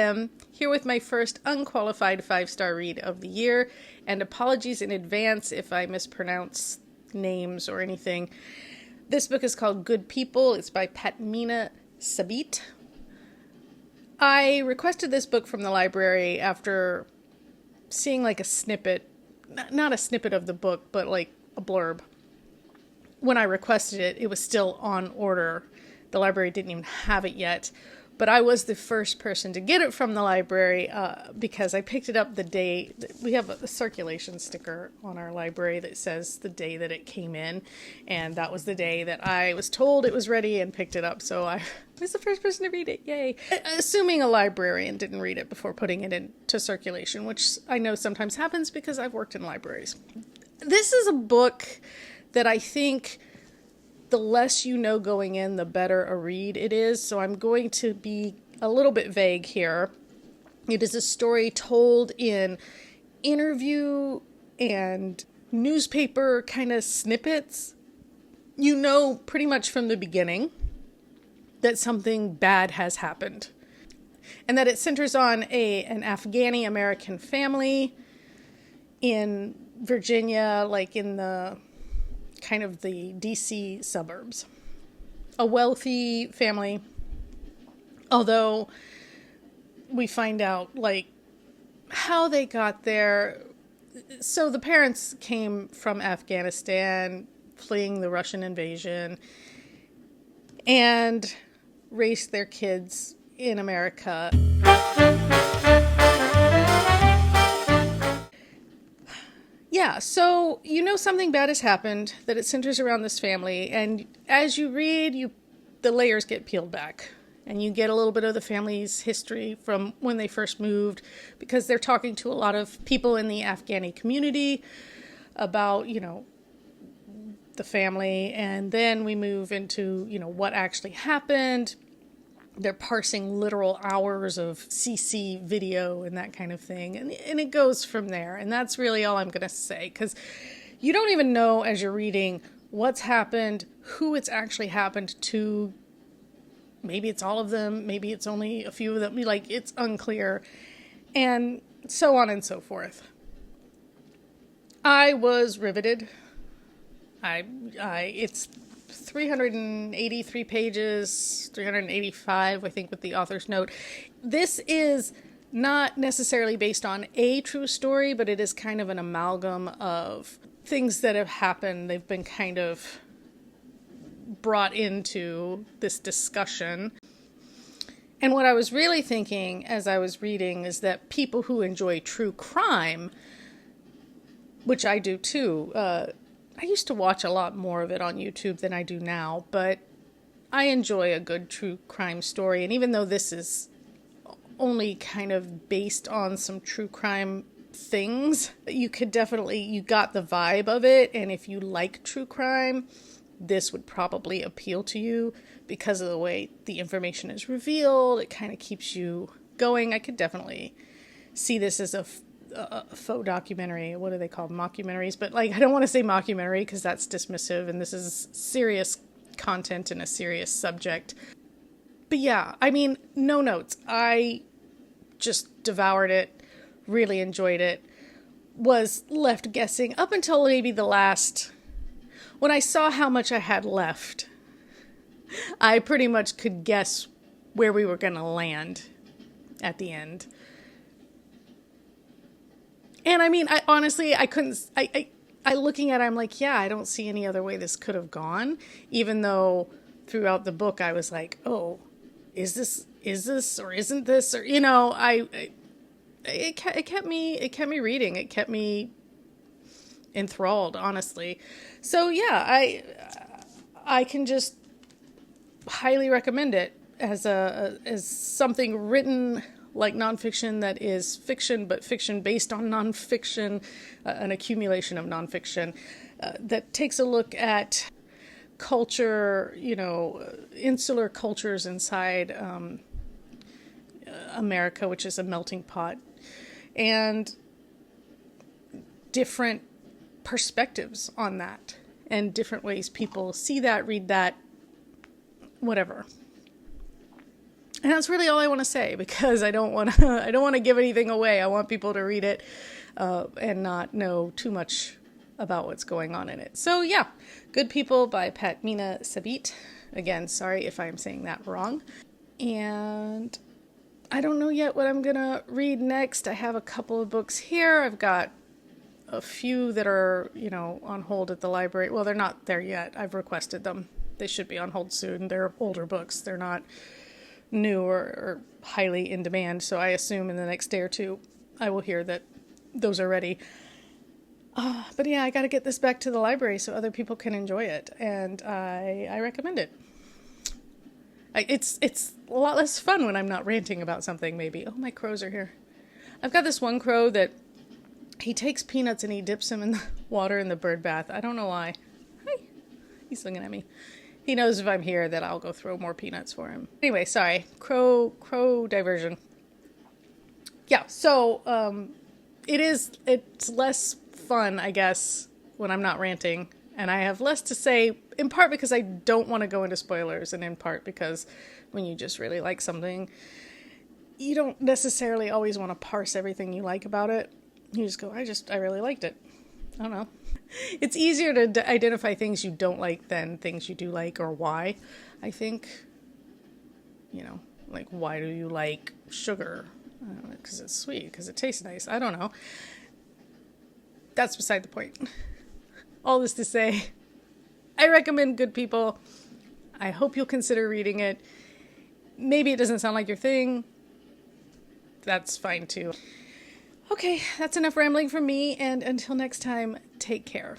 am here with my first unqualified 5-star read of the year, and apologies in advance if I mispronounce names or anything. This book is called Good People. It's by Patmeena Sabit. I requested this book from the library after seeing like a snippet, not a snippet of the book, but like a blurb. When I requested it, it was still on order. The library didn't even have it yet. But I was the first person to get it from the library because I picked it up the day. We have a circulation sticker on our library that says the day that it came in. And that was the day that I was told it was ready and picked it up. So I was the first person to read it. Yay. Assuming a librarian didn't read it before putting it into circulation, which I know sometimes happens because I've worked in libraries. This is a book that I think the less you know going in, the better a read it is. So I'm going to be a little bit vague here. It is a story told in interview and newspaper kind of snippets. You know pretty much from the beginning that something bad has happened. And that it centers on an Afghani-American family in Virginia, like in the kind of the DC suburbs. A wealthy family, although we find out like how they got there. So the parents came from Afghanistan, fleeing the Russian invasion, and raised their kids in America. Yeah, so you know something bad has happened, that it centers around this family, and as you read, the layers get peeled back, and you get a little bit of the family's history from when they first moved, because they're talking to a lot of people in the Afghani community about, the family, and then we move into, what actually happened. They're parsing literal hours of CC video and that kind of thing. And it goes from there. And that's really all I'm going to say. Because you don't even know as you're reading what's happened, who it's actually happened to. Maybe it's all of them. Maybe it's only a few of them. Like, it's unclear. And so on and so forth. I was riveted. It's 383 pages, 385, I think, with the author's note. This is not necessarily based on a true story, but it is kind of an amalgam of things that have happened. They've been kind of brought into this discussion. And what I was really thinking as I was reading is that people who enjoy true crime, which I do too, I used to watch a lot more of it on YouTube than I do now, but I enjoy a good true crime story. And even though this is only kind of based on some true crime things, you got the vibe of it. And if you like true crime, this would probably appeal to you because of the way the information is revealed. It kind of keeps you going. I could definitely see this as a faux documentary. What are they called? Mockumentaries. But I don't want to say mockumentary because that's dismissive, and this is serious content and a serious subject. But yeah, no notes. I just devoured it, really enjoyed it, was left guessing up until maybe the last. When I saw how much I had left, I pretty much could guess where we were going to land at the end. And I honestly, I couldn't, I looking at it, I'm like, yeah, I don't see any other way this could have gone. Even though throughout the book, I was like, oh, is this, or isn't this, or, it kept me reading. It kept me enthralled, honestly. So yeah, I can just highly recommend it as something written like nonfiction that is fiction, but fiction based on nonfiction, an accumulation of nonfiction that takes a look at culture, insular cultures inside America, which is a melting pot, and different perspectives on that, and different ways people see that, read that, whatever. And that's really all I want to say, because I don't want to give anything away. I want people to read it and not know too much about what's going on in it. So yeah, Good People by Patmeena Sabit. Again, sorry if I'm saying that wrong. And I don't know yet what I'm gonna read next. I have a couple of books here. I've got a few that are, on hold at the library. Well, they're not there yet. I've requested them. They should be on hold soon. They're older books. They're not new or highly in demand. So I assume in the next day or two, I will hear that those are ready. But yeah, I got to get this back to the library so other people can enjoy it. And I recommend it. It's a lot less fun when I'm not ranting about something, maybe. Oh, my crows are here. I've got this one crow that he takes peanuts and he dips them in the water in the bird bath. I don't know why. Hi. He's looking at me. He knows if I'm here that I'll go throw more peanuts for him. Anyway, sorry. Crow diversion. Yeah, so it's less fun, I guess, when I'm not ranting. And I have less to say, in part because I don't want to go into spoilers, and in part because when you just really like something, you don't necessarily always want to parse everything you like about it. You just go, I really liked it. I don't know. It's easier to identify things you don't like than things you do like, or why, I think. Like, why do you like sugar? Because it's sweet, because it tastes nice. I don't know. That's beside the point. All this to say, I recommend Good People. I hope you'll consider reading it. Maybe it doesn't sound like your thing. That's fine too. Okay, that's enough rambling from me, and until next time, take care.